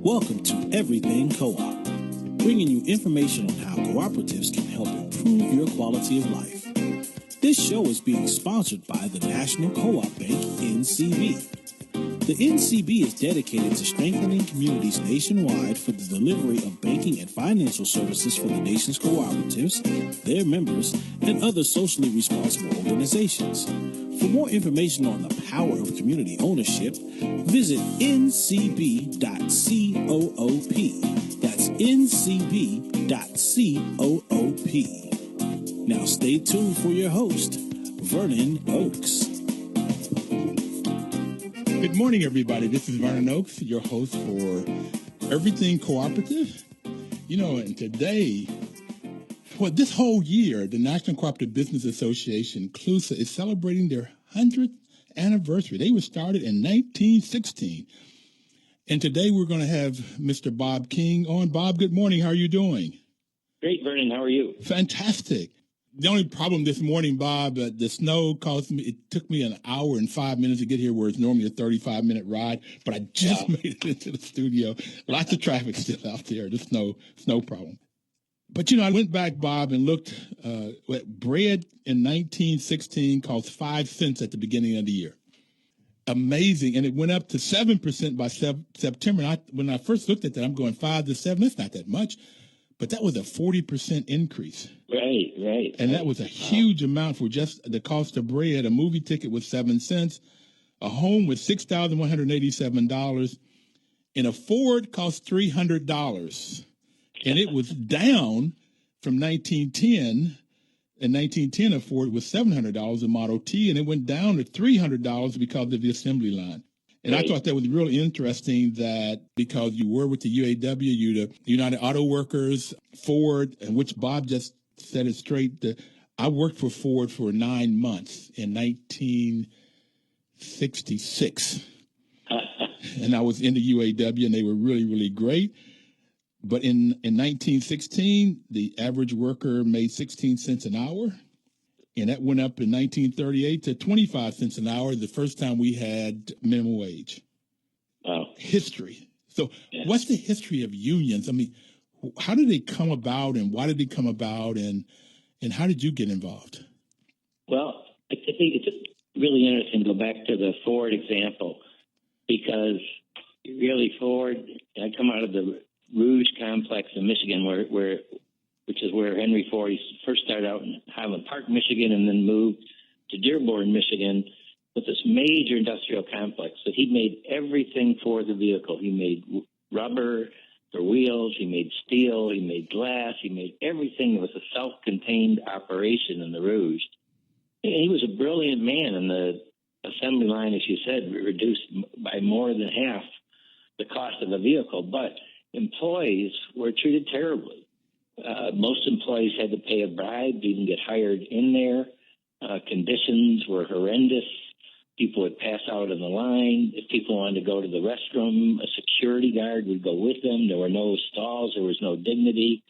Welcome to Everything Co-op, bringing you information on how cooperatives can help improve your quality of life. This show is being sponsored by the National Co-op Bank, NCB. The NCB is dedicated to strengthening communities nationwide for the delivery of banking and financial services for the nation's cooperatives, their members, and other socially responsible organizations. For more information on the power of community ownership, visit ncb.coop. That's ncb.coop. Now stay tuned for your host, Vernon Oakes. Good morning, everybody. This is Vernon Oakes, your host for Everything Cooperative. And today, this whole year, the National Cooperative Business Association, CLUSA, is celebrating their 100th anniversary. They were started in 1916. And today we're going to have Mr. Bob King on. Bob, good morning. How are you doing? Great, Vernon. How are you? Fantastic. The only problem this morning, Bob, the snow caused me, it took me an hour and 5 minutes to get here where it's normally a 35-minute ride, but I just made it into the studio. Lots of traffic still out there. There's no snow problem. But, I went back, Bob, and looked at bread in 1916 cost 5 cents at the beginning of the year. Amazing. And it went up to 7% by September. And when I first looked at that, I'm going 5 to 7. That's not that much. But that was a 40% increase. Right. And that was a huge amount for just the cost of bread. A movie ticket was 7 cents. A home was $6,187. And a Ford cost $300. And it was down from 1910. In 1910, a Ford was $700, a Model T, and it went down to $300 because of the assembly line. And I thought that was really interesting that because you were with the UAW, the United Auto Workers, Ford, and which Bob just said it straight. I worked for Ford for 9 months in 1966. And I was in the UAW, and they were really, really great. But in 1916, the average worker made 16 cents an hour. And that went up in 1938 to 25 cents an hour, the first time we had minimum wage. Wow. History. So what's the history of unions? I mean, how did they come about and why did they come about and how did you get involved? Well, I think it's really interesting to go back to the Ford example because really Ford, I come out of the Rouge complex in Michigan which is where Henry Ford first started out in Highland Park, Michigan, and then moved to Dearborn, Michigan, with this major industrial complex. So he made everything for the vehicle. He made rubber for wheels. He made steel. He made glass. He made everything. It was a self-contained operation in the Rouge. And he was a brilliant man, and the assembly line, as you said, reduced by more than half the cost of a vehicle. But employees were treated terribly. Most employees had to pay a bribe to even get hired in there. Conditions were horrendous. People would pass out on the line. If people wanted to go to the restroom, a security guard would go with them. There were no stalls. There was no dignity.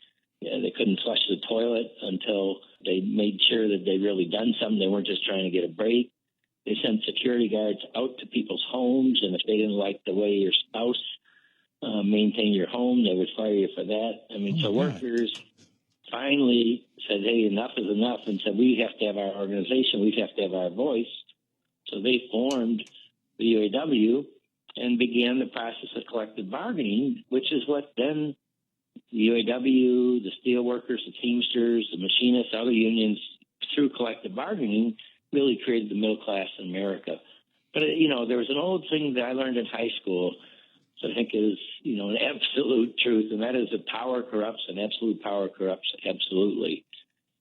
They couldn't flush the toilet until they made sure that they really done something. They weren't just trying to get a break. They sent security guards out to people's homes, and if they didn't like the way your spouse maintain your home, they would fire you for that. I mean, workers finally said, hey, enough is enough, and said, we have to have our organization, we have to have our voice. So they formed the UAW and began the process of collective bargaining, which is what then the UAW, the steel workers, the Teamsters, the machinists, other unions, through collective bargaining, really created the middle class in America. But, there was an old thing that I learned in high school I think is, an absolute truth, and that is that power corrupts and absolute power corrupts absolutely.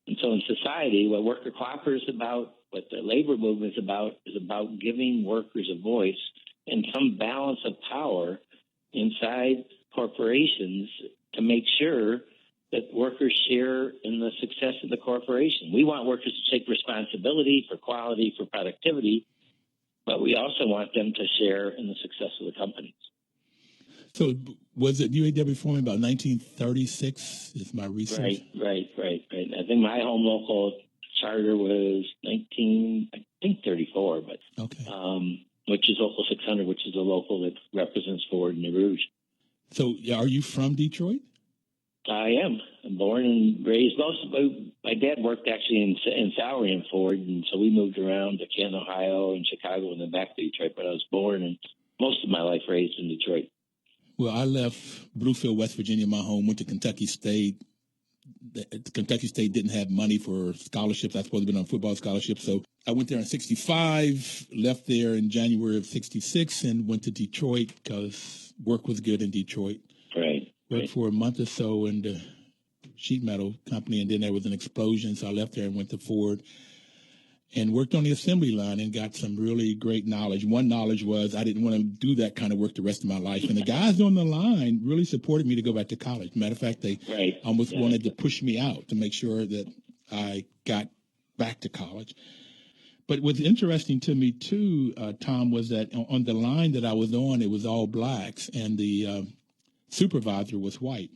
And so in society, what worker cooperative is about, what the labor movement is about giving workers a voice and some balance of power inside corporations to make sure that workers share in the success of the corporation. We want workers to take responsibility for quality, for productivity, but we also want them to share in the success of the companies. So was it UAW formed about 1936 is my research? Right. I think my home local charter was 1934, but okay. Which is Local 600, which is a local that represents Ford and the Rouge. So are you from Detroit? I am. I'm born and raised. My dad worked actually in salary in Ford, and so we moved around to Canton, Ohio, and Chicago, and then back to Detroit. But I was born and most of my life raised in Detroit. Well, I left Bluefield, West Virginia, my home, went to Kentucky State. Kentucky State didn't have money for scholarships. I was supposed to be on football scholarships. So I went there in 65, left there in January of 66, and went to Detroit because work was good in Detroit. Right. Worked for a month or so in the sheet metal company, and then there was an explosion. So I left there and went to Ford and worked on the assembly line and got some really great knowledge. One knowledge was I didn't want to do that kind of work the rest of my life. And the guys on the line really supported me to go back to college. Matter of fact, they almost wanted to push me out to make sure that I got back to college. But what's interesting to me, too, Tom, was that on the line that I was on, it was all blacks, and the supervisor was white.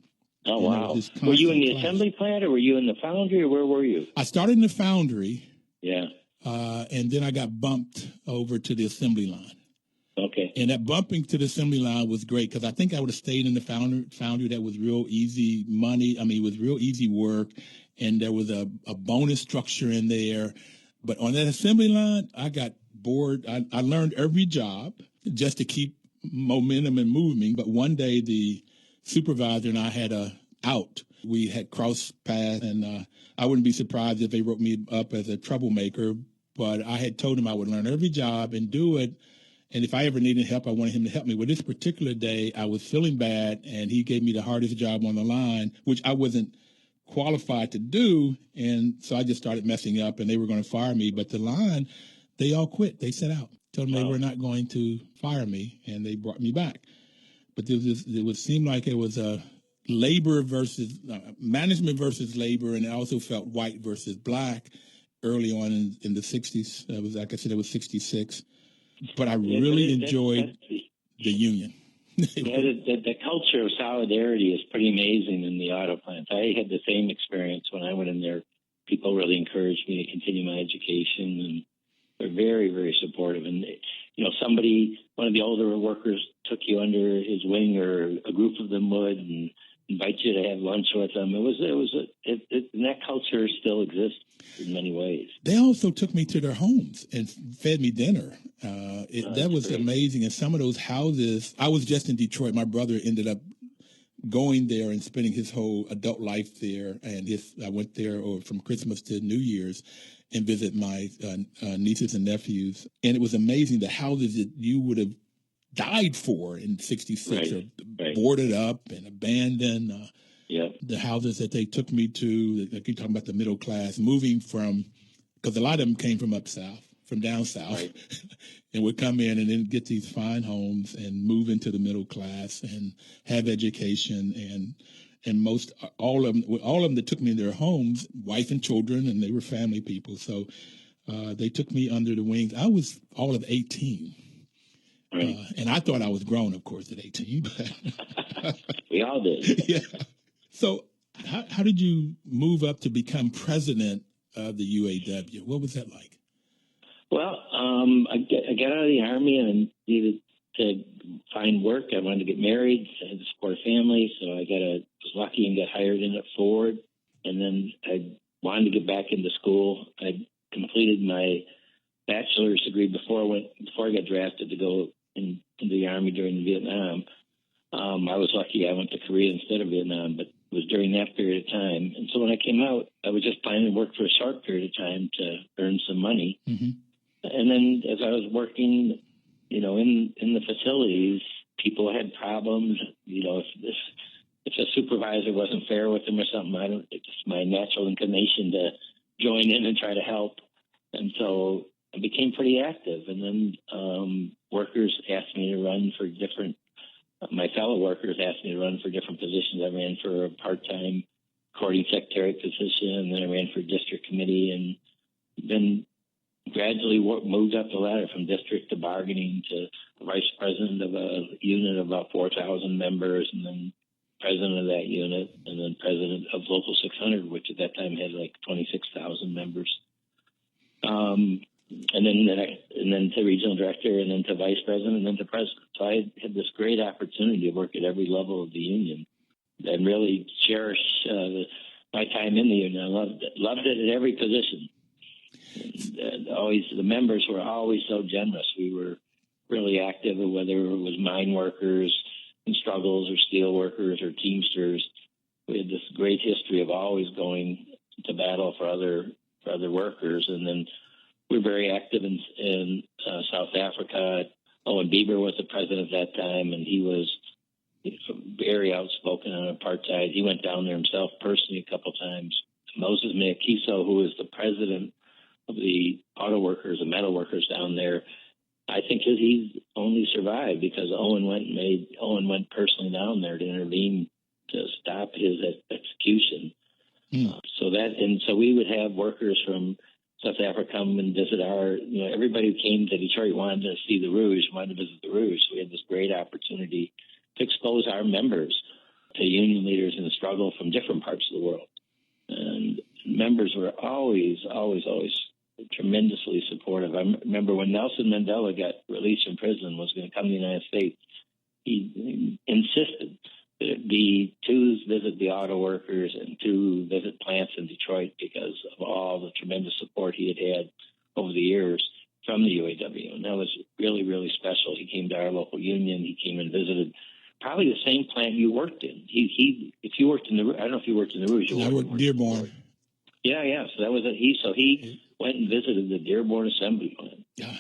Oh, wow. Were you in the assembly plant, or were you in the foundry, or where were you? I started in the foundry. Yeah. And then I got bumped over to the assembly line. Okay. And that bumping to the assembly line was great because I think I would have stayed in the foundry. That was real easy money. I mean, it was real easy work, and there was a bonus structure in there. But on that assembly line, I got bored. I learned every job just to keep momentum and moving. But one day, the supervisor and I had a out. We had crossed paths, and I wouldn't be surprised if they wrote me up as a troublemaker. But I had told him I would learn every job and do it. And if I ever needed help, I wanted him to help me. Well, this particular day, I was feeling bad, and he gave me the hardest job on the line, which I wasn't qualified to do. And so I just started messing up, and they were going to fire me. But the line, they all quit. They set out. Told them they were not going to fire me, and they brought me back. But it would seem like it was a labor versus management versus labor, and I also felt white versus black early on in the 60s. It was, like I said, it was 66. But I really enjoyed the union. The culture of solidarity is pretty amazing in the auto plants. I had the same experience when I went in there. People really encouraged me to continue my education, and they're very, very supportive. And, one of the older workers took you under his wing, or a group of them would, and invite you to have lunch with them. And that culture still exists in many ways. They also took me to their homes and fed me dinner. That was great. Amazing. And some of those houses, I was just in Detroit. My brother ended up going there and spending his whole adult life there. And I went there from Christmas to New Year's and visit my nieces and nephews. And it was amazing, the houses that you would have died for in 66 are boarded up and abandoned. The houses that they took me to, I keep talking about the middle class, moving from, because a lot of them came from up south, from down south, and would come in and then get these fine homes and move into the middle class and have education. And all of them that took me in their homes, wife and children, and they were family people. So they took me under the wings. I was all of 18. And I thought I was grown, of course, at 18. But we all did. Yeah. So how did you move up to become president of the UAW? What was that like? Well, I got out of the Army and needed to find work. I wanted to get married. I had to support a family. So I was lucky and got hired in at Ford. And then I wanted to get back into school. I completed my bachelor's degree before I got drafted to go into the Army during Vietnam. I was lucky I went to Korea instead of Vietnam, but it was during that period of time. And so when I came out, I was just planning to work for a short period of time to earn some money. Mm-hmm. And then as I was working, in the facilities, people had problems. If a supervisor wasn't fair with them or something, it's my natural inclination to join in and try to help. And so I became pretty active. And then workers asked me to run for my fellow workers asked me to run for different positions. I ran for a part-time recording secretary position, and then I ran for district committee, and then gradually moved up the ladder from district to bargaining to vice president of a unit of about 4,000 members, and then president of that unit, and then president of Local 600, which at that time had like 26,000 members. and then to regional director, and then to vice president, and then to president. So I had this great opportunity to work at every level of the union and really cherish my time in the union. I loved it at every position. And always, the members were always so generous. We were really active, whether it was mine workers and struggles, or steel workers, or Teamsters. We had this great history of always going to battle for other workers, and then we were very active in South Africa. Owen Bieber was the president at that time, and he was very outspoken on apartheid. He went down there himself personally a couple times. Moses Meakiso, who was the president of the auto workers and metal workers down there, I think he's only survived because Owen went personally down there to intervene to stop his execution. So we would have workers from South Africa come and visit everybody who came to Detroit wanted to see the Rouge, wanted to visit the Rouge. So we had this great opportunity to expose our members to union leaders in the struggle from different parts of the world. And members were always tremendously supportive. I remember when Nelson Mandela got released from prison, was going to come to the United States, he insisted that it be to visit the auto workers and to visit plants in Detroit because of all the tremendous support he had over the years from the UAW. And that was really, really special. He came to our local union. He came and visited probably the same plant you worked in. If you worked in I don't know if you worked in the Rouge. I worked in Dearborn. Yeah. So that was it. He went and visited the Dearborn assembly plant. Yeah.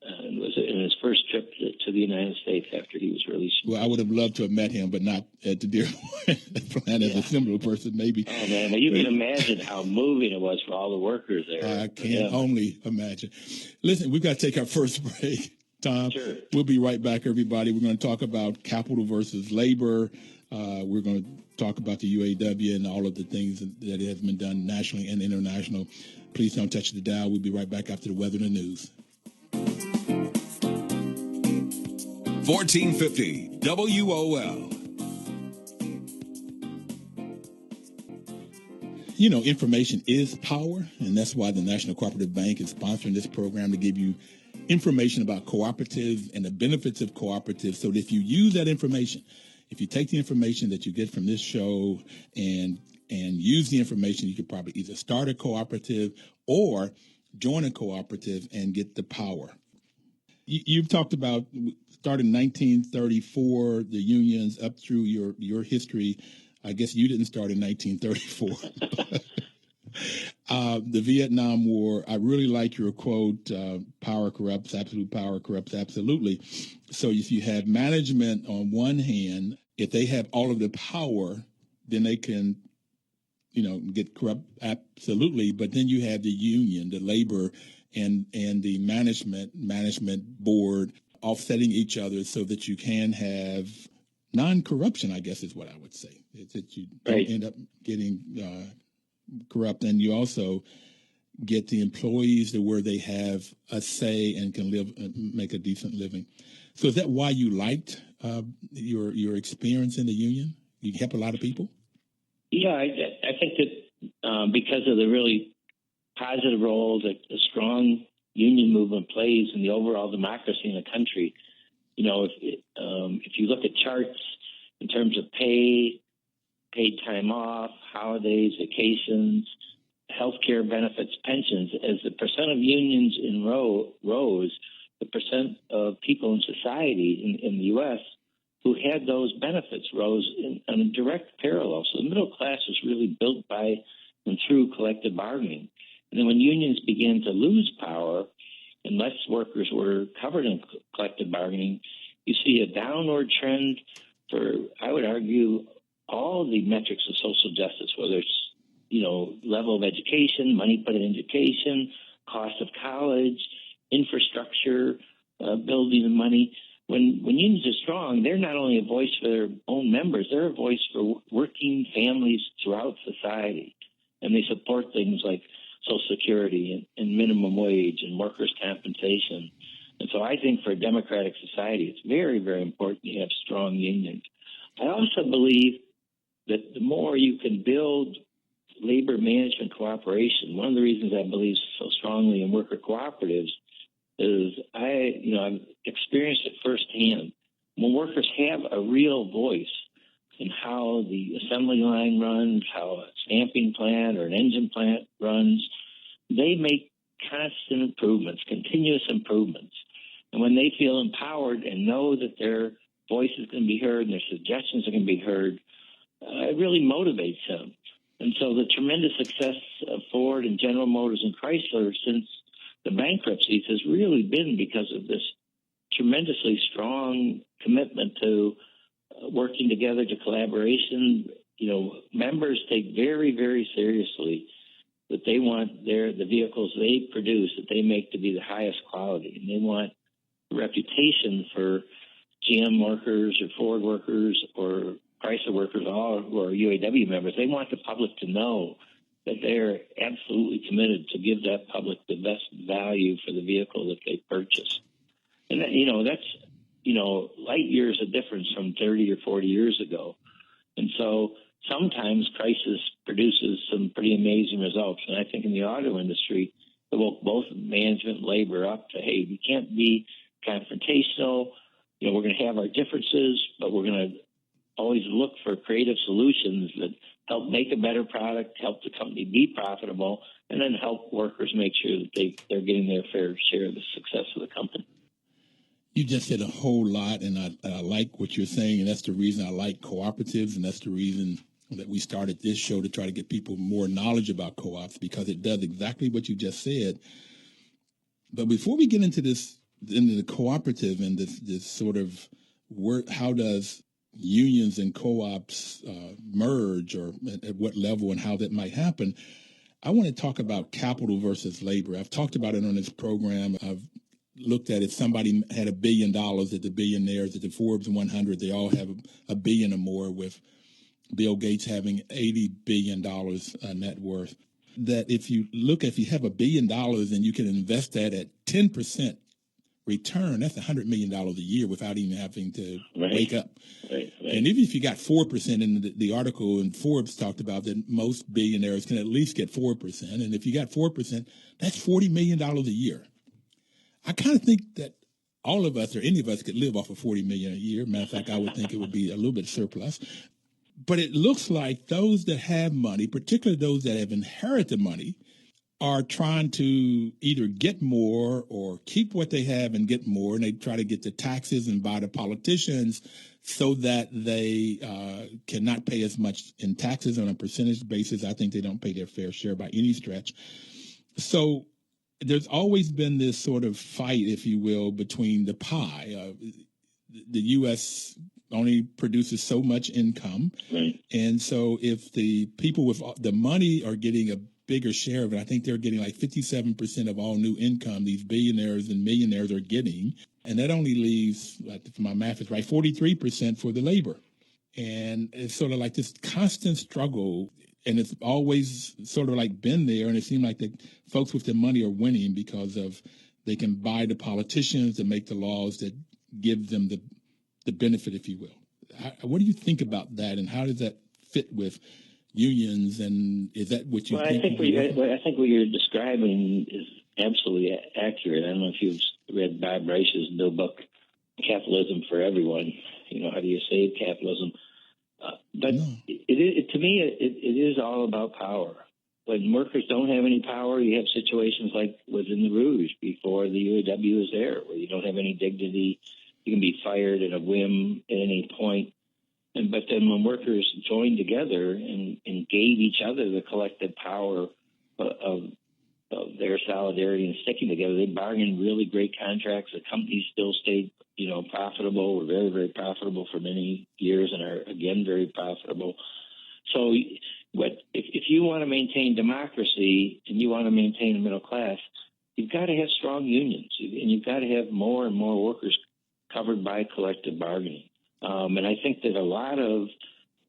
And it was in his first trip to the United States after he was released. Well, I would have loved to have met him, but not at the Dearborn plant as a similar person, maybe. Oh, man, you can imagine how moving it was for all the workers there. I can only imagine. Listen, we've got to take our first break, Tom. Sure. We'll be right back, everybody. We're going to talk about capital versus labor. We're going to talk about the UAW and all of the things that has been done nationally and international. Please don't touch the dial. We'll be right back after the weather and the news. 1450 WOL. You know, information is power, and that's why the National Cooperative Bank is sponsoring this program to give you information about cooperatives and the benefits of cooperatives, so that if you use that information, if you take the information that you get from this show and use the information, you could probably either start a cooperative or join a cooperative and get the power. You've talked about starting in 1934, the unions up through your history. I guess you didn't start in 1934. The Vietnam War, I really like your quote, power corrupts, absolute power corrupts absolutely. So if you have management on one hand, if they have all of the power, then they can, get corrupt absolutely. But then you have the union, the labor, and the management board offsetting each other so that you can have non-corruption, I guess is what I would say. It's that you don't end up getting corrupt, and you also get the employees to where they have a say and can live, make a decent living. So is that why you liked your experience in the union? You help a lot of people? Yeah, I think that because of the really positive role that a strong union movement plays in the overall democracy in the country. If you look at charts in terms of pay, paid time off, holidays, vacations, healthcare benefits, pensions, as the percent of unions rose, the percent of people in society in the U.S. who had those benefits rose in a direct parallel. So the middle class was really built by and through collective bargaining. And then when unions began to lose power and less workers were covered in collective bargaining, you see a downward trend for, I would argue, all the metrics of social justice, whether it's, level of education, money put in education, cost of college, infrastructure, building and money. When unions are strong, they're not only a voice for their own members, they're a voice for working families throughout society. And they support things like Social Security and minimum wage and workers' compensation. And so I think for a democratic society, it's very, very important you have strong unions. I also believe that the more you can build labor management cooperation. One of the reasons I believe so strongly in worker cooperatives is I've experienced it firsthand. When workers have a real voice in how the assembly line runs, how a stamping plant or an engine plant runs, they make constant improvements, continuous improvements. And when they feel empowered and know that their voice is going to be heard and their suggestions are going to be heard, it really motivates them. And so the tremendous success of Ford and General Motors and Chrysler since the bankruptcies has really been because of this tremendously strong commitment to working together, to collaboration. Members take very, very seriously that they want the vehicles they produce, that they make, to be the highest quality. And they want a reputation for GM workers or Ford workers or Chrysler workers, all who are UAW members. They want the public to know that they're absolutely committed to give that public the best value for the vehicle that they purchase. And that's light years of difference from 30 or 40 years ago. And so sometimes crisis produces some pretty amazing results. And I think in the auto industry, it woke both management and labor up to, hey, we can't be confrontational. We're going to have our differences, but we're going to always look for creative solutions that help make a better product, help the company be profitable, and then help workers make sure that they're getting their fair share of the success of the company. You just said a whole lot, and I like what you're saying, and that's the reason I like cooperatives, and that's the reason that we started this show, to try to get people more knowledge about co-ops, because it does exactly what you just said. But before we get into the cooperative and this sort of work, how does unions and co-ops merge, or at what level and how that might happen, I want to talk about capital versus labor. I've talked about it on this program. I've looked at, if somebody had $1 billion, at the billionaires, at the Forbes 100, they all have $1 billion or more, with Bill Gates having $80 billion net worth. That if you have $1 billion and you can invest that at 10% return, that's $100 million a year without even having to wake up. Right. And even if you got 4%, in the article in Forbes talked about that most billionaires can at least get 4%. And if you got 4%, that's $40 million a year. I kind of think that all of us, or any of us, could live off of $40 million a year. Matter of fact, I would think it would be a little bit surplus. But it looks like those that have money, particularly those that have inherited money, are trying to either get more or keep what they have and get more. And they try to get the taxes and buy the politicians so that they cannot pay as much in taxes on a percentage basis. I think they don't pay their fair share by any stretch. So there's always been this sort of fight, if you will, between the pie. The U.S. only produces so much income. Right. And so if the people with the money are getting a bigger share of it, I think they're getting like 57% of all new income these billionaires and millionaires are getting. And that only leaves, if my math is right, 43% for the labor. And it's sort of like this constant struggle. And it's always sort of like been there. And it seemed like the folks with the money are winning because of they can buy the politicians and make the laws that give them the benefit, if you will. What do you think about that? And how does that fit with unions? And is that what you think? I think what you're describing is absolutely accurate. I don't know if you've read Bob Reich's new book, Capitalism for Everyone. How do you save capitalism? But no. To me, it is all about power. When workers don't have any power, you have situations like was in the Rouge before the UAW was there, where you don't have any dignity. You can be fired at a whim at any point. But then when workers joined together and gave each other the collective power of their solidarity and sticking together, they bargained really great contracts. The companies still stayed, profitable. Were very, very profitable for many years and are, again, very profitable. So if you want to maintain democracy and you want to maintain a middle class, you've got to have strong unions, and you've got to have more and more workers covered by collective bargaining. And I think that a lot of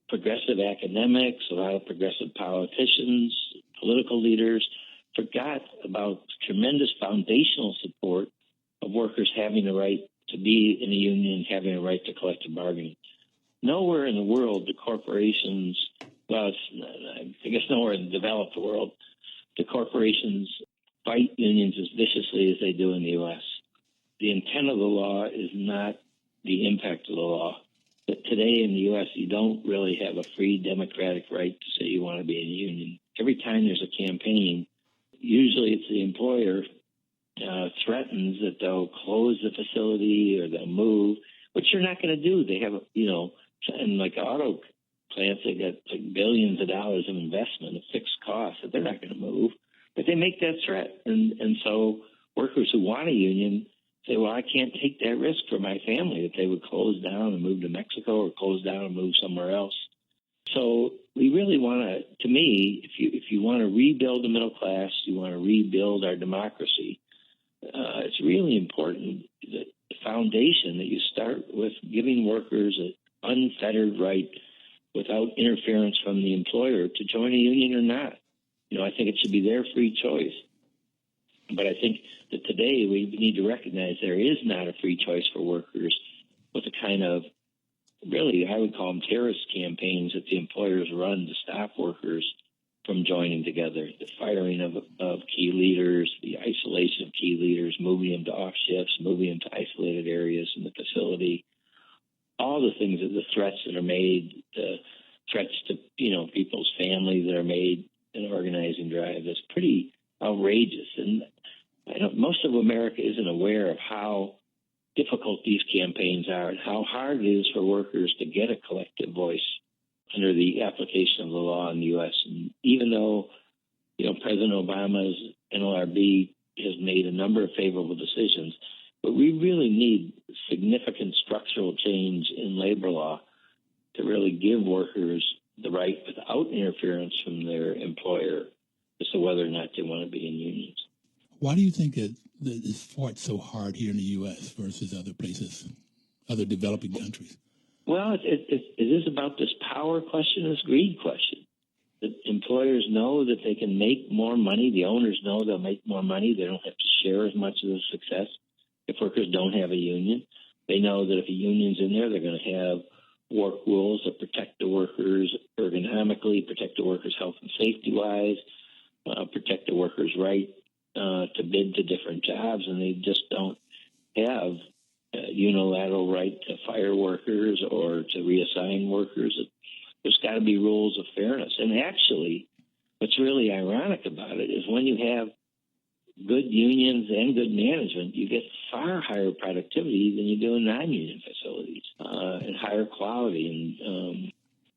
progressive academics, a lot of progressive politicians, political leaders forgot about tremendous foundational support of workers having the right to be in a union, having a right to collective bargaining. Nowhere in the world do corporations well, I guess nowhere in the developed world the corporations fight unions as viciously as they do in the U.S. The intent of the law is not the impact of the law. But today in the U.S., you don't really have a free democratic right to say you want to be in a union. Every time there's a campaign, usually it's the employer threatens that they'll close the facility or they'll move, which they're not going to do. They have, and like auto plants, they got like billions of dollars of investment of fixed costs that they're not going to move. But they make that threat. And so workers who want a union say, well, I can't take that risk for my family that they would close down and move to Mexico or close down and move somewhere else. So we really want to me, if you want to rebuild the middle class, you want to rebuild our democracy, it's really important that the foundation that you start with giving workers an unfettered right without interference from the employer to join a union or not. I think it should be their free choice. But I think that today we need to recognize there is not a free choice for workers with the kind of, really, I would call them terrorist campaigns that the employers run to stop workers from joining together. The firing of key leaders, the isolation of key leaders, moving them to off shifts, moving them to isolated areas in the facility, all the things, the threats that are made, the threats to, people's families that are made in an organizing drive is pretty outrageous. And most of America isn't aware of how difficult these campaigns are and how hard it is for workers to get a collective voice under the application of the law in the U.S. And even though, President Obama's NLRB has made a number of favorable decisions, but we really need significant structural change in labor law to really give workers the right without interference from their employer as to whether or not they want to be in unions. Why do you think it's fought so hard here in the U.S. versus other places, other developing countries? Well, it is about this power question, this greed question. The employers know that they can make more money. The owners know they'll make more money. They don't have to share as much of the success if workers don't have a union. They know that if a union's in there, they're going to have work rules that protect the workers ergonomically, protect the workers' health and safety-wise, protect the workers' right to bid to different jobs, and they just don't have a unilateral right to fire workers or to reassign workers. There's got to be rules of fairness. And actually, what's really ironic about it is when you have good unions and good management, you get far higher productivity than you do in non-union facilities, and higher quality and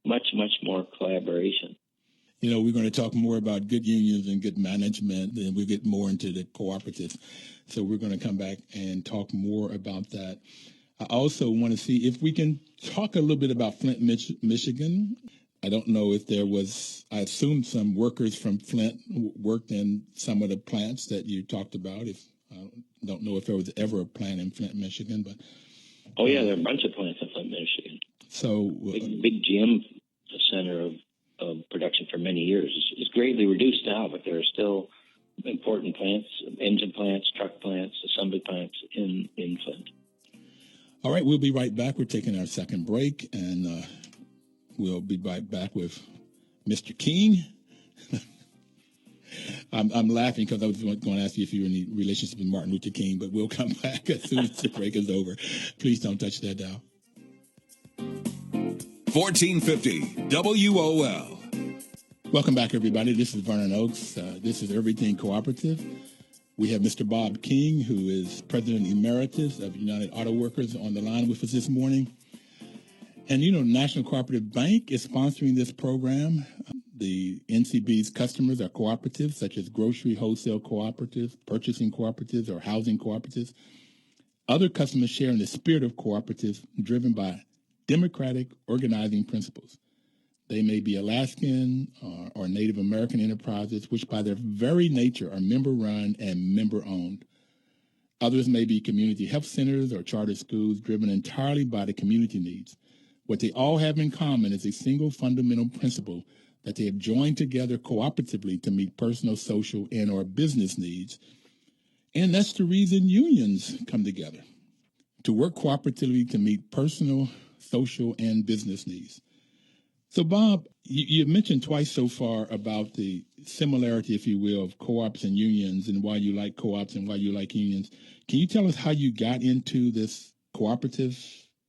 much, much more collaboration. We're going to talk more about good unions and good management, and we'll get more into the cooperatives. So we're going to come back and talk more about that. I also want to see if we can talk a little bit about Flint, Michigan. I don't know if I assume some workers from Flint worked in some of the plants that you talked about. I don't know if there was ever a plant in Flint, Michigan, but. Oh, yeah, there are a bunch of plants in Flint, Michigan. So. Big GM center of production for many years. It's greatly reduced now, but there are still important plants, engine plants, truck plants, assembly plants in Flint. All right, we'll be right back. We're taking our second break, and we'll be right back with Mr. King. I'm laughing because I was going to ask you if you were in any relationship with Martin Luther King, but we'll come back as soon as the break is over. Please don't touch that dial. 1450 WOL. Welcome back, everybody. This is Vernon Oakes. This is Everything Cooperative. We have Mr. Bob King, who is President Emeritus of United Auto Workers, on the line with us this morning. And, National Cooperative Bank is sponsoring this program. The NCB's customers are cooperatives, such as grocery wholesale cooperatives, purchasing cooperatives, or housing cooperatives. Other customers share in the spirit of cooperatives driven by democratic organizing principles. They may be Alaskan or Native American enterprises, which by their very nature are member-run and member-owned. Others may be community health centers or charter schools driven entirely by the community needs. What they all have in common is a single fundamental principle that they have joined together cooperatively to meet personal, social, and or business needs. And that's the reason unions come together, to work cooperatively to meet personal, social, and business needs. So, Bob, you mentioned twice so far about the similarity, if you will, of co-ops and unions and why you like co-ops and why you like unions. Can you tell us how you got into this cooperative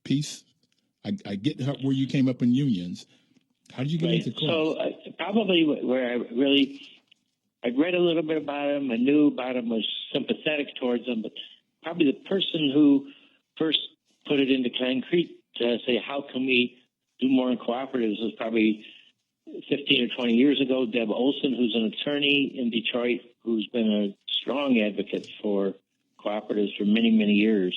piece? I get where you came up in unions. How did you get into co-ops? So probably where I'd read a little bit about them, I knew about them, was sympathetic towards them, but probably the person who first put it into concrete to say, how can we do more in cooperatives was probably 15 or 20 years ago. Deb Olson, who's an attorney in Detroit, who's been a strong advocate for cooperatives for many, many years,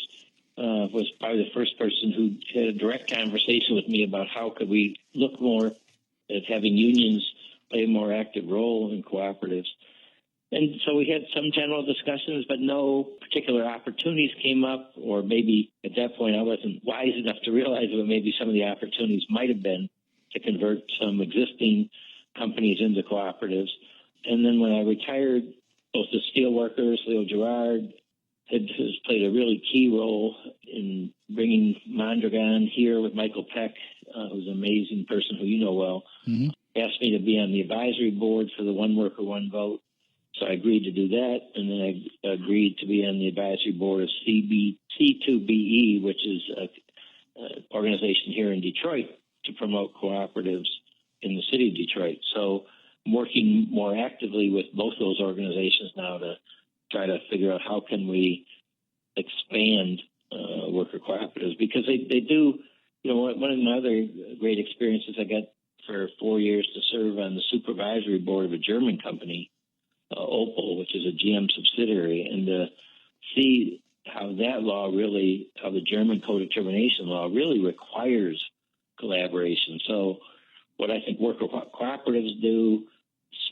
was probably the first person who had a direct conversation with me about how could we look more at having unions play a more active role in cooperatives. And so we had some general discussions, but no particular opportunities came up, or maybe at that point I wasn't wise enough to realize what maybe some of the opportunities might have been to convert some existing companies into cooperatives. And then when I retired, both the steelworkers, Leo Gerard, has played a really key role in bringing Mondragon here with Michael Peck, who's an amazing person who you know well, asked me to be on the advisory board for the One Worker, One Vote. So I agreed to do that, and then I agreed to be on the advisory board of C2BE, which is an organization here in Detroit to promote cooperatives in the city of Detroit. So I'm working more actively with both those organizations now to try to figure out how can we expand worker cooperatives, because they do, one of the other great experiences I got for 4 years to serve on the supervisory board of a German company, Opel, which is a GM subsidiary, and to see how how the German co-determination law really requires collaboration. So what I think worker cooperatives do,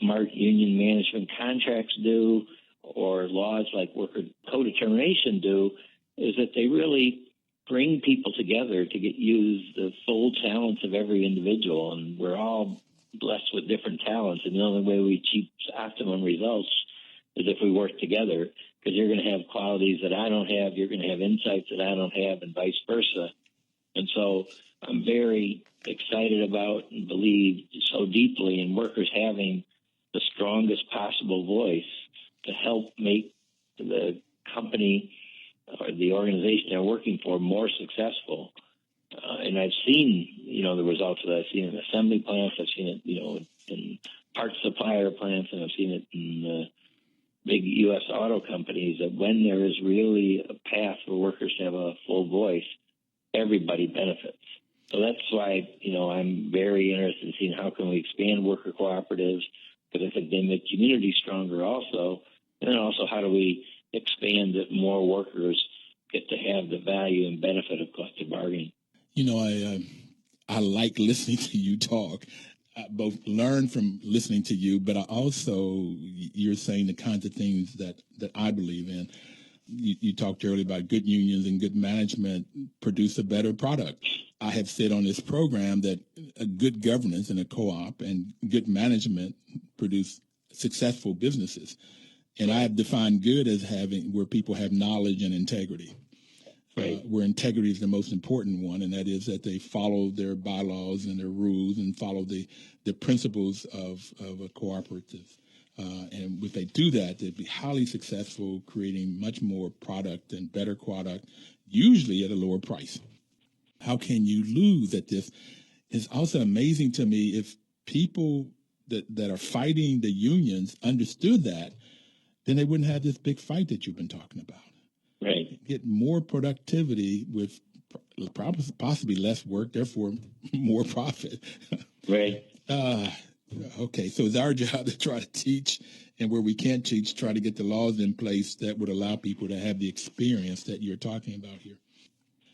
smart union management contracts do, or laws like worker co-determination do, is that they really bring people together to use the full talents of every individual. And we're all blessed with different talents, and the only way we achieve optimum results is if we work together, because you're going to have qualities that I don't have, you're going to have insights that I don't have, and vice versa. And so I'm very excited about and believe so deeply in workers having the strongest possible voice to help make the company or the organization they're working for more successful. And I've seen, the results of that. I've seen it in assembly plants. I've seen it, in parts supplier plants, and I've seen it in big U.S. auto companies, that when there is really a path for workers to have a full voice, everybody benefits. So that's why, I'm very interested in seeing how can we expand worker cooperatives, because I think they make communities stronger also. And then also, how do we expand that more workers get to have the value and benefit of collective bargaining? I like listening to you talk. I both learn from listening to you, but I also, you're saying the kinds of things that I believe in. You talked earlier about good unions and good management produce a better product. I have said on this program that a good governance in a co-op and good management produce successful businesses. And I have defined good as having where people have knowledge and integrity. Right. Where integrity is the most important one, and that is that they follow their bylaws and their rules and follow the principles of a cooperative. And if they do that, they'd be highly successful, creating much more product and better product, usually at a lower price. How can you lose at this? It's also amazing to me if people that are fighting the unions understood that, then they wouldn't have this big fight that you've been talking about. Right. Get more productivity with possibly less work, therefore more profit. Right. Okay, so it's our job to try to teach, and where we can't teach, try to get the laws in place that would allow people to have the experience that you're talking about here.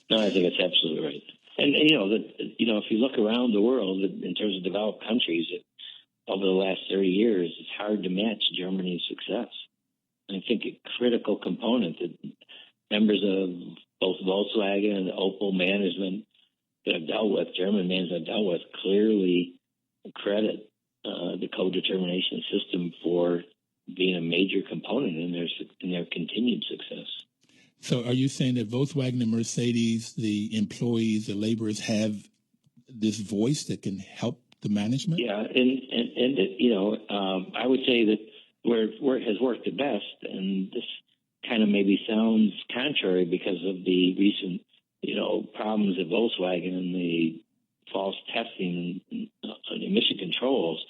No, I think that's absolutely right. And if you look around the world in terms of developed countries, over the last 30 years, it's hard to match Germany's success. And I think a critical component that members of both Volkswagen and the Opel management that I've dealt with, German management I've dealt with, clearly credit the co-determination system for being a major component in their continued success. So are you saying that Volkswagen and Mercedes, the employees, the laborers, have this voice that can help the management? Yeah, and I would say that where it has worked the best, and this kind of maybe sounds contrary because of the recent, problems at Volkswagen and the false testing and emission controls,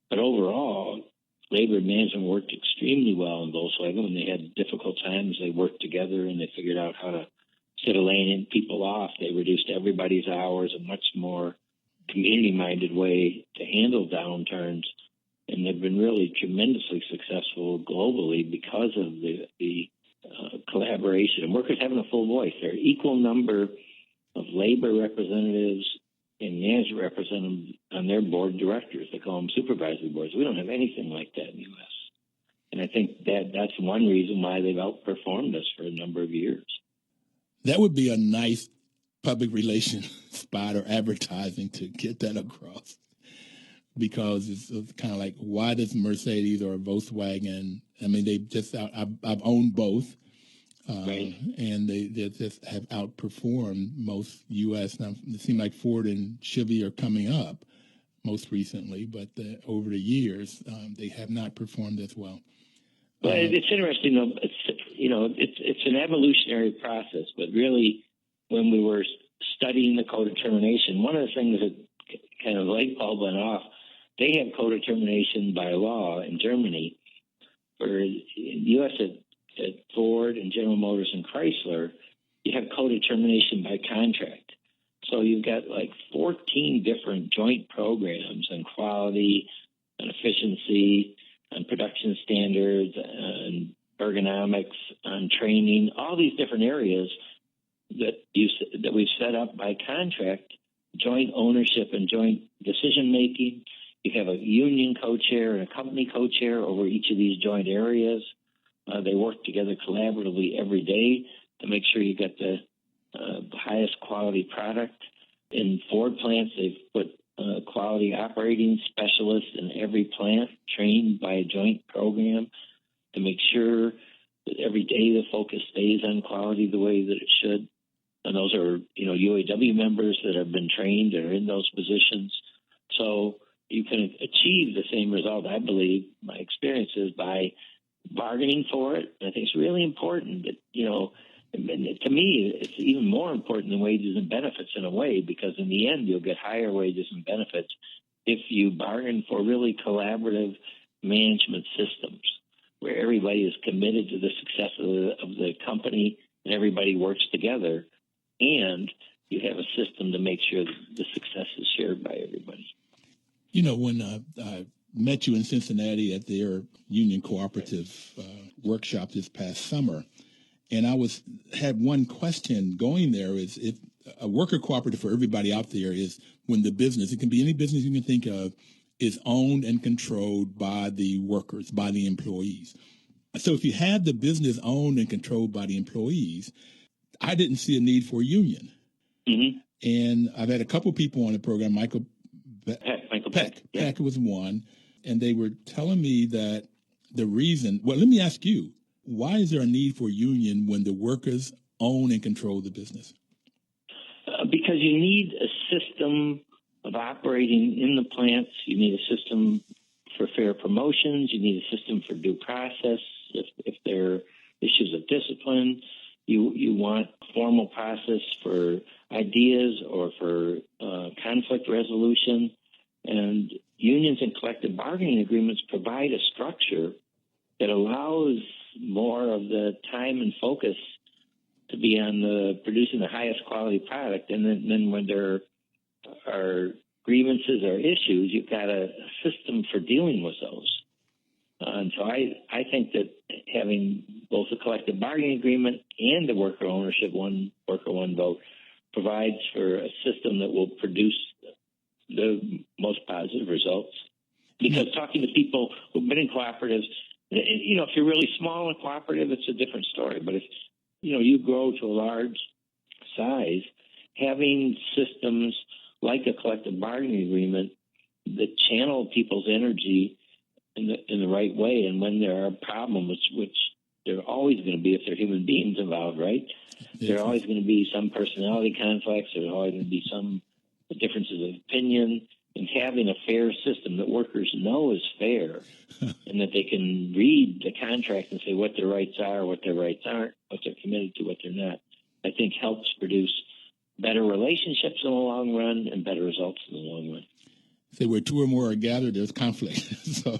but overall, labor management worked extremely well in Volkswagen. When they had difficult times, they worked together and they figured out how to, instead of laying people off, they reduced everybody's hours, a much more community-minded way to handle downturns. And they've been really tremendously successful globally because of the collaboration. And workers having a full voice. There are equal number of labor representatives and management representatives on their board of directors. They call them supervisory boards. We don't have anything like that in the U.S. And I think that's one reason why they've outperformed us for a number of years. That would be a nice public relations spot or advertising to get that across, because it's kind of like, why does Mercedes or Volkswagen? I mean, I've owned both, right. And they just have outperformed most U.S. Now, it seems like Ford and Chevy are coming up most recently, but over the years, they have not performed as well. Well, it's interesting, though. It's an evolutionary process, but really, when we were studying the co-determination, one of the things that kind of light bulb went off, they have co-determination by law in Germany. For the U.S. at Ford and General Motors and Chrysler, you have co-determination by contract. So you've got like 14 different joint programs on quality, on efficiency, on production standards, on ergonomics, on training, all these different areas that we've set up by contract, joint ownership and joint decision making. You have a union co-chair and a company co-chair over each of these joint areas. They work together collaboratively every day to make sure you get the highest quality product. In Ford plants, they've put quality operating specialists in every plant trained by a joint program to make sure that every day the focus stays on quality the way that it should. And those are, UAW members that have been trained and are in those positions. So you can achieve the same result, I believe, my experience is, by bargaining for it. I think it's really important that, to me, it's even more important than wages and benefits in a way, because in the end, you'll get higher wages and benefits if you bargain for really collaborative management systems where everybody is committed to the success of the company and everybody works together, and you have a system to make sure that the success is shared by everybody. When I met you in Cincinnati at their union cooperative workshop this past summer, and I had one question going there: is if a worker cooperative for everybody out there is when the business, it can be any business you can think of, is owned and controlled by the workers, by the employees. So if you have the business owned and controlled by the employees, I didn't see a need for a union. Mm-hmm. And I've had a couple people on the program, Michael Peck. Yeah. Peck was one, and they were telling me that the reason, well, let me ask you, why is there a need for a union when the workers own and control the business? Because you need a system of operating in the plants. You need a system for fair promotions. You need a system for due process. If there are issues of discipline, you want a formal process for ideas or for conflict resolution. And unions and collective bargaining agreements provide a structure that allows more of the time and focus to be on producing the highest quality product. And then when there are grievances or issues, you've got a system for dealing with those. And so I think that having both a collective bargaining agreement and a worker ownership, one worker, one vote, provides for a system that will produce the most positive results. Because talking to people who've been in cooperatives, if you're really small in a cooperative, it's a different story. But if, you grow to a large size, having systems like a collective bargaining agreement that channel people's energy in the right way, and when there are problems, which there are always going to be if there are human beings involved, right? Yes. There are always going to be some personality conflicts. There are always going to be some differences of opinion. and having a fair system that workers know is fair and that they can read the contract and say what their rights are, what their rights aren't, what they're committed to, what they're not, I think helps produce better relationships in the long run and better results in the long run. Say where two or more are gathered, there's conflict. So,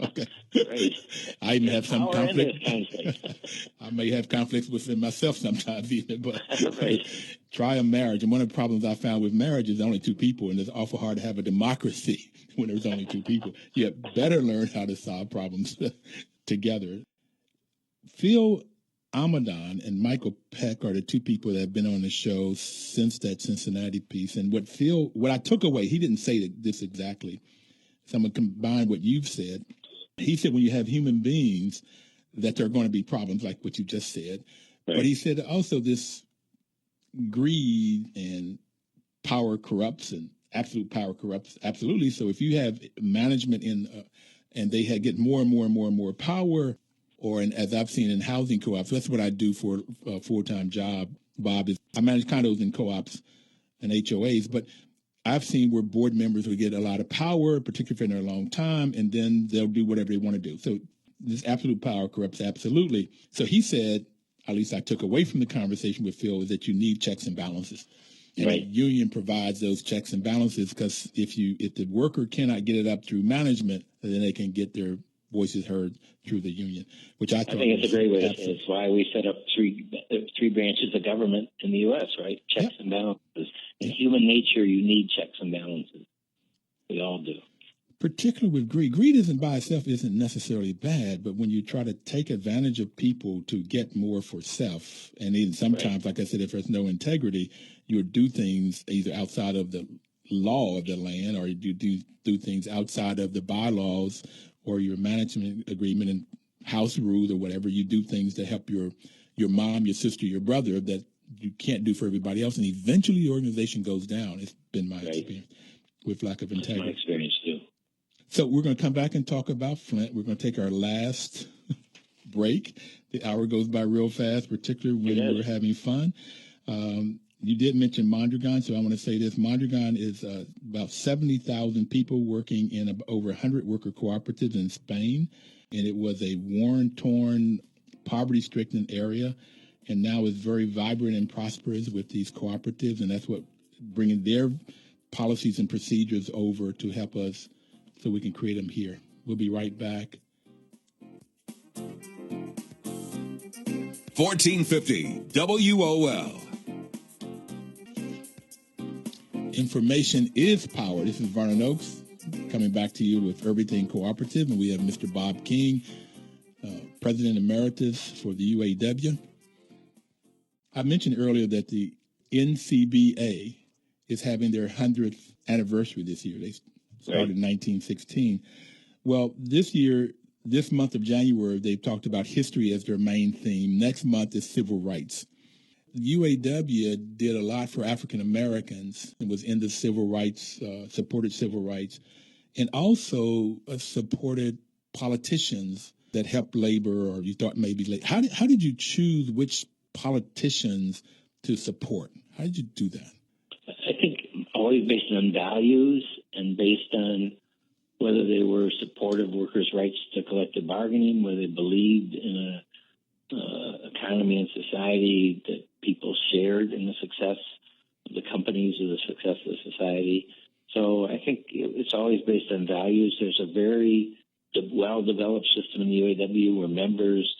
okay. Right. I even have some conflict. conflict. I may have conflicts within myself sometimes, even, but Right. try a marriage. And one of the problems I found with marriage is only two people, and it's awful hard to have a democracy when there's only two people. You better learn how to solve problems together. Phil Amadon and Michael Peck are the two people that have been on the show since that Cincinnati piece. And what I took away, he didn't say this exactly, so I'm going to combine what you've said. He said when you have human beings that there are going to be problems, like what you just said. Right. But he said also this greed and power corrupts, and absolute power corrupts absolutely. So if you have management and they get more and more and more and more power, as I've seen in housing co-ops, that's what I do for a full-time job, Bob, is I manage condos and co-ops and HOAs, but I've seen where board members will get a lot of power, particularly if they're in there a long time, and then they'll do whatever they want to do. So this absolute power corrupts absolutely. So he said, at least I took away from the conversation with Phil, is that you need checks and balances. And right. The union provides those checks and balances because if the worker cannot get it up through management, then they can get their voices heard through the union, which I think it's a great way to say it. It's why we set up three branches of government in the U.S., right? Checks and balances. In human nature, you need checks and balances. We all do. Particularly with greed. Greed by itself isn't necessarily bad, but when you try to take advantage of people to get more for self, and even sometimes, like I said, if there's no integrity, you would do things either outside of the law of the land, or you do things outside of the bylaws or your management agreement and house rules or whatever. You do things to help your mom, your sister, your brother that you can't do for everybody else, and eventually the organization goes down. It's been my experience with lack of integrity. That's my experience too. So we're going to come back and talk about Flint. We're going to take our last break. The hour goes by real fast, particularly when we're having fun. You did mention Mondragon, so I want to say this. Mondragon is about 70,000 people working in over 100 worker cooperatives in Spain, and it was a worn-torn, poverty-stricken area, and now is very vibrant and prosperous with these cooperatives, and that's what bringing their policies and procedures over to help us so we can create them here. We'll be right back. 1450 WOL. Information is power. This is Vernon Oakes coming back to you with Everything Cooperative, and we have Mr. Bob King, President Emeritus for the UAW. I mentioned earlier that the NCBA is having their 100th anniversary this year. They started in 1916. Well, this year, this month of January, they've talked about history as their main theme. Next month is civil rights. UAW did a lot for African Americans and was in the civil rights, supported civil rights, and also supported politicians that helped labor, or you thought maybe how did you choose which politicians to support? How did you do that? I think always based on values and based on whether they were supportive of workers' rights to collective bargaining, whether they believed in a economy and society that people shared in the success of the companies or the success of the society. So I think it's always based on values. There's a very well-developed system in the UAW where members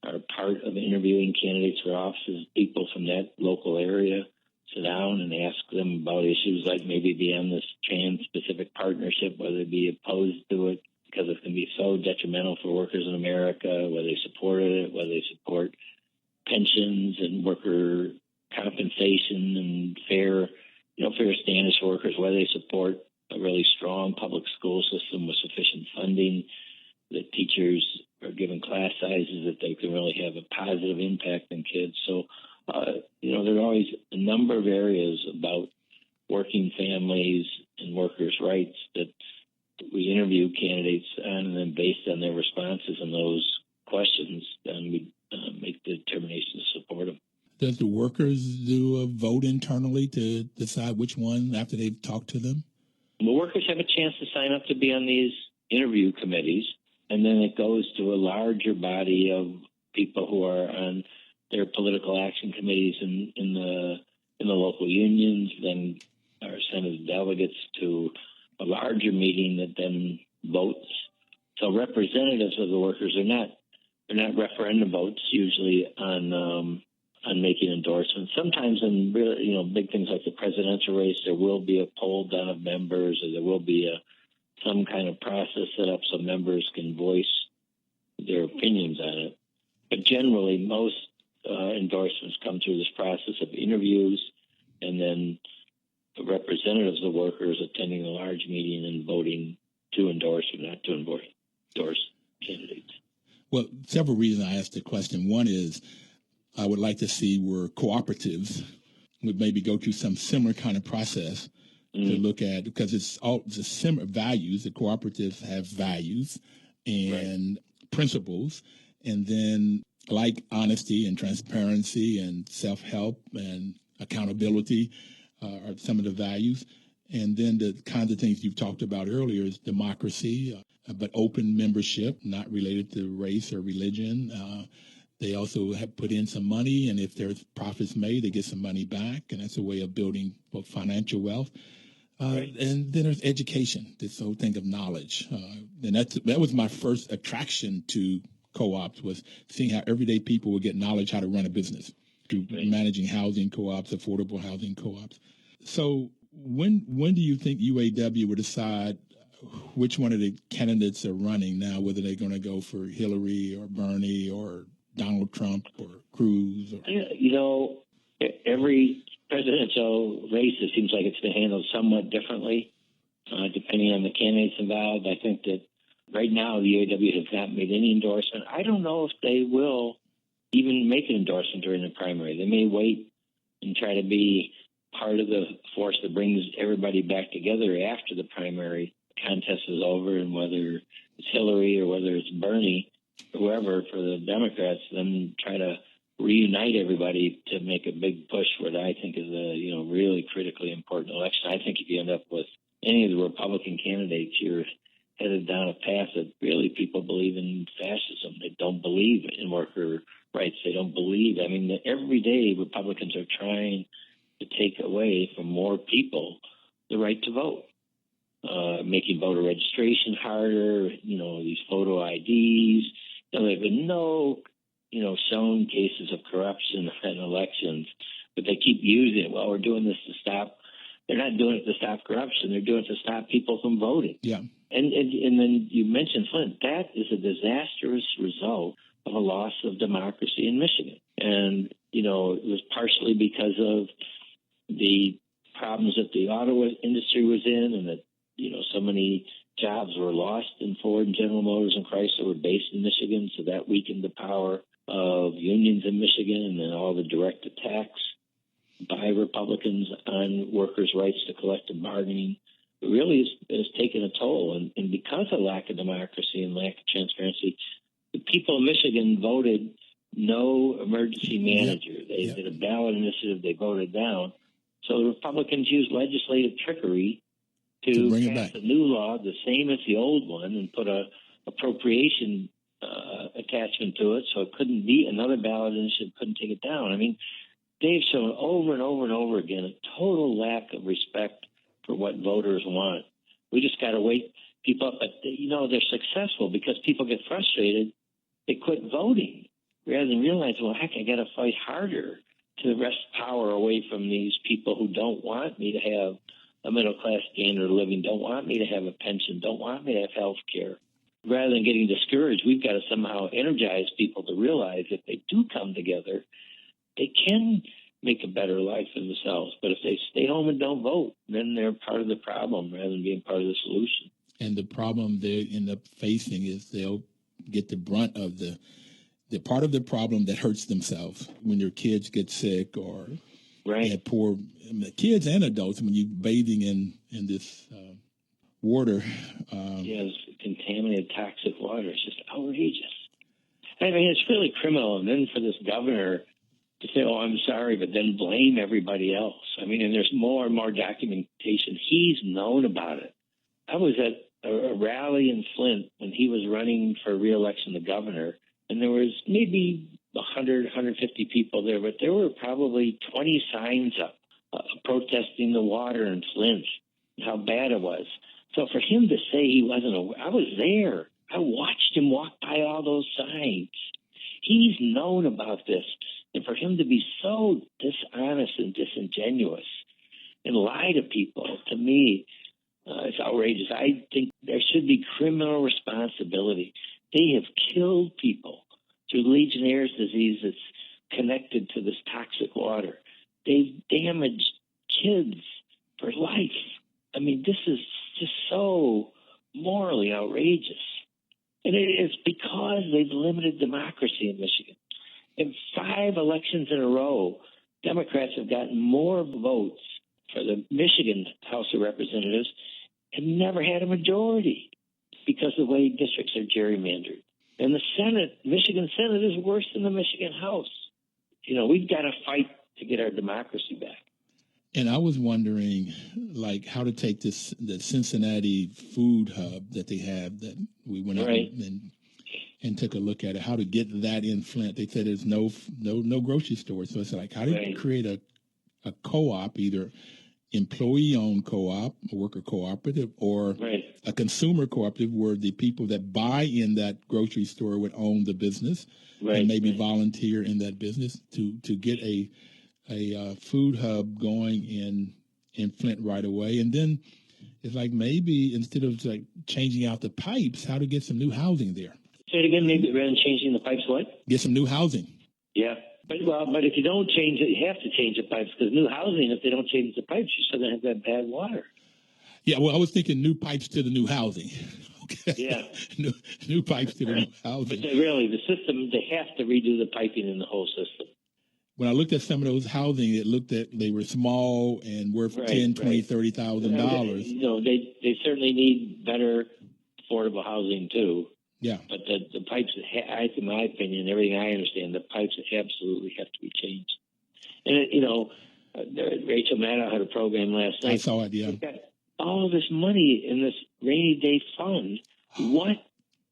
are part of interviewing candidates for offices. People from that local area sit down and ask them about issues like maybe be on this trans-Pacific partnership, whether they be opposed to it because it can be so detrimental for workers in America, whether they supported it, whether they support pensions and worker compensation and fair standards for workers, whether they support a really strong public school system with sufficient funding, that teachers are given class sizes that they can really have a positive impact on kids. So, there are always a number of areas about working families and workers' rights that we interview candidates on, and then based on their responses and those questions, then we make the determination to support them. Does the workers do a vote internally to decide which one after they've talked to them? The workers have a chance to sign up to be on these interview committees, and then it goes to a larger body of people who are on their political action committees in the local unions, then are sent as delegates to a larger meeting that then votes. So representatives of the workers are not referendum votes usually on making endorsements. Sometimes in really, big things like the presidential race, there will be a poll done of members, or there will be some kind of process set up so members can voice their opinions on it. But generally, most endorsements come through this process of interviews and then the representatives of the workers attending a large meeting and voting to endorse or not to endorse candidates. Well, several reasons I asked the question. One is I would like to see where cooperatives would maybe go through some similar kind of process to look at, because it's all the similar values. The cooperatives have values and principles, and then like honesty and transparency and self-help and accountability are some of the values. And then the kinds of things you've talked about earlier is democracy, but open membership, not related to race or religion. They also have put in some money, and if there's profits made, they get some money back, and that's a way of building both financial wealth. And then there's education, this whole thing of knowledge. And that was my first attraction to co-ops, was seeing how everyday people would get knowledge how to run a business through managing housing co-ops, affordable housing co-ops. So when do you think UAW would decide which one of the candidates are running now, whether they're going to go for Hillary or Bernie or Donald Trump or Cruz? Every presidential race, it seems like it's been handled somewhat differently, depending on the candidates involved. I think that right now the UAW has not made any endorsement. I don't know if they will even make an endorsement during the primary. They may wait and try to be part of the force that brings everybody back together after the primary contest is over, and whether it's Hillary or whether it's Bernie, whoever for the Democrats, then try to reunite everybody to make a big push for what I think is a really critically important election. I think if you end up with any of the Republican candidates, you're headed down a path that really people believe in fascism. They don't believe in worker rights. They don't believe. I mean, every day Republicans are trying to take away from more people the right to vote, making voter registration harder, these photo IDs. There have been no shown cases of corruption in elections, but they keep using it. Well, we're doing this to stop. They're not doing it to stop corruption. They're doing it to stop people from voting. Yeah. And then you mentioned Flint. That is a disastrous result of a loss of democracy in Michigan. And, it was partially because of the problems that the auto industry was in, and that, so many jobs were lost in Ford and General Motors and Chrysler were based in Michigan. So that weakened the power of unions in Michigan, and then all the direct attacks by Republicans on workers' rights to collective bargaining. It really has taken a toll. And because of lack of democracy and lack of transparency, the people of Michigan voted no emergency manager. They did a ballot initiative they voted down. So the Republicans used legislative trickery to pass a new law, the same as the old one, and put a appropriation attachment to it, so it couldn't be another ballot initiative, couldn't take it down. I mean, they've shown over and over and over again a total lack of respect for what voters want. We just got to wake people up. But, they're successful because people get frustrated. They quit voting rather than realize, well, heck, I got to fight harder to wrest power away from these people who don't want me to have a middle-class standard of living, don't want me to have a pension, don't want me to have health care. Rather than getting discouraged, we've got to somehow energize people to realize if they do come together, they can make a better life for themselves. But if they stay home and don't vote, then they're part of the problem rather than being part of the solution. And the problem they end up facing is they'll get the brunt of the part of the problem that hurts themselves when their kids get sick or have poor kids and adults. When you're bathing in this water. Yes, contaminated toxic water. It's just outrageous. I mean, it's really criminal. And then for this governor to say, oh, I'm sorry, but then blame everybody else. I mean, and there's more and more documentation. He's known about it. I was at a rally in Flint when he was running for re-election to governor, and there was maybe 100, 150 people there, but there were probably 20 signs up protesting the water in Flint, how bad it was. So for him to say he wasn't aware, I was there. I watched him walk by all those signs. He's known about this. And for him to be so dishonest and disingenuous and lie to people, to me, it's outrageous. I think there should be criminal responsibility. They have killed people through Legionnaire's disease that's connected to this toxic water. They've damaged kids for life. I mean, this is just so morally outrageous. And it's because they've limited democracy in Michigan. In 5 elections in a row, Democrats have gotten more votes for the Michigan House of Representatives and never had a majority because of the way districts are gerrymandered. And the Senate, Michigan Senate, is worse than the Michigan House. You know, we've got to fight to get our democracy back. And I was wondering, like, how to take the Cincinnati food hub that they have that we went out and took a look at it, how to get that in Flint. They said there's no grocery store. So it's like, how do you create a co-op, either employee-owned co-op, a worker cooperative, or a consumer cooperative where the people that buy in that grocery store would own the business and maybe volunteer in that business to get a food hub going in Flint right away. And then it's like maybe instead of like changing out the pipes, how to get some new housing there. Say it again, maybe rather than changing the pipes, what? Get some new housing. Yeah. But if you don't change it, you have to change the pipes, because new housing, if they don't change the pipes, you're still going to have that bad water. Yeah, well, I was thinking new pipes to the new housing. Okay. Yeah. new pipes to the new housing. But really, the system, they have to redo the piping in the whole system. When I looked at some of those housing, it looked at they were small and worth $10,000, $20,000, $30,000. You know, they certainly need better affordable housing too. Yeah. But the pipes, in my opinion, everything I understand, the pipes absolutely have to be changed. And you know, Rachel Maddow had a program last night. I saw it. Yeah. We've got all this money in this rainy day fund. What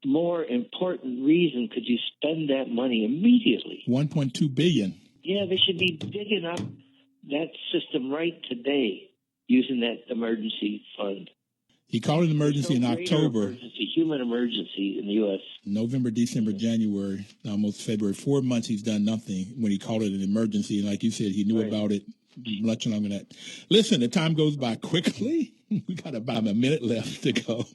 more important reason could you spend that money immediately? $1.2 billion. Yeah, they should be digging up that system right today using that emergency fund. He called it an emergency in October. Emergency, human emergency in the U.S. November, December, January, almost February. 4 months he's done nothing when he called it an emergency. And like you said, he knew about it much longer than that. Listen, the time goes by quickly. We got about a minute left to go.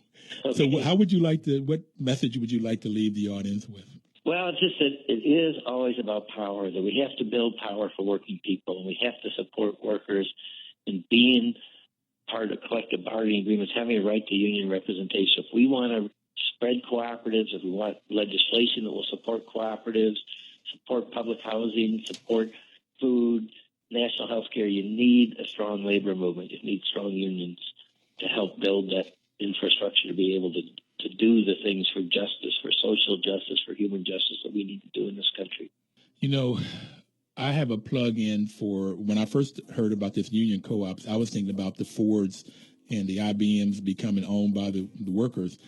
Okay. So what message would you like to leave the audience with? Well, it's just that it is always about power, that we have to build power for working people, and we have to support workers in being part of collective bargaining agreements, having a right to union representation. If we want to spread cooperatives, if we want legislation that will support cooperatives, support public housing, support food, national health care, you need a strong labor movement. You need strong unions to help build that infrastructure to be able to do the things for justice, for social justice, for human justice that we need to do in this country. You know, I have a plug-in for when I first heard about this union co-ops, I was thinking about the Fords and the IBMs becoming owned by the workers.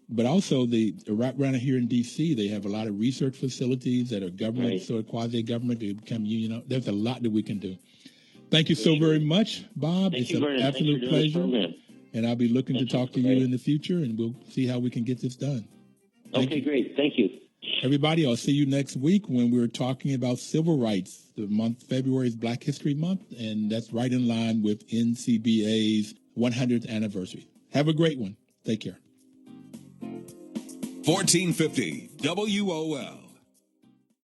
But also right around here in D.C., they have a lot of research facilities that are government, sort of quasi-government. They become union. There's a lot that we can do. Thank you so very much, Bob. It's an absolute pleasure. And I'll be looking to talk to you in the future, and we'll see how we can get this done. Okay, great. Thank you. Everybody, I'll see you next week when we're talking about civil rights. The month February is Black History Month, and that's right in line with NCBA's 100th anniversary. Have a great one. Take care. 1450 WOL.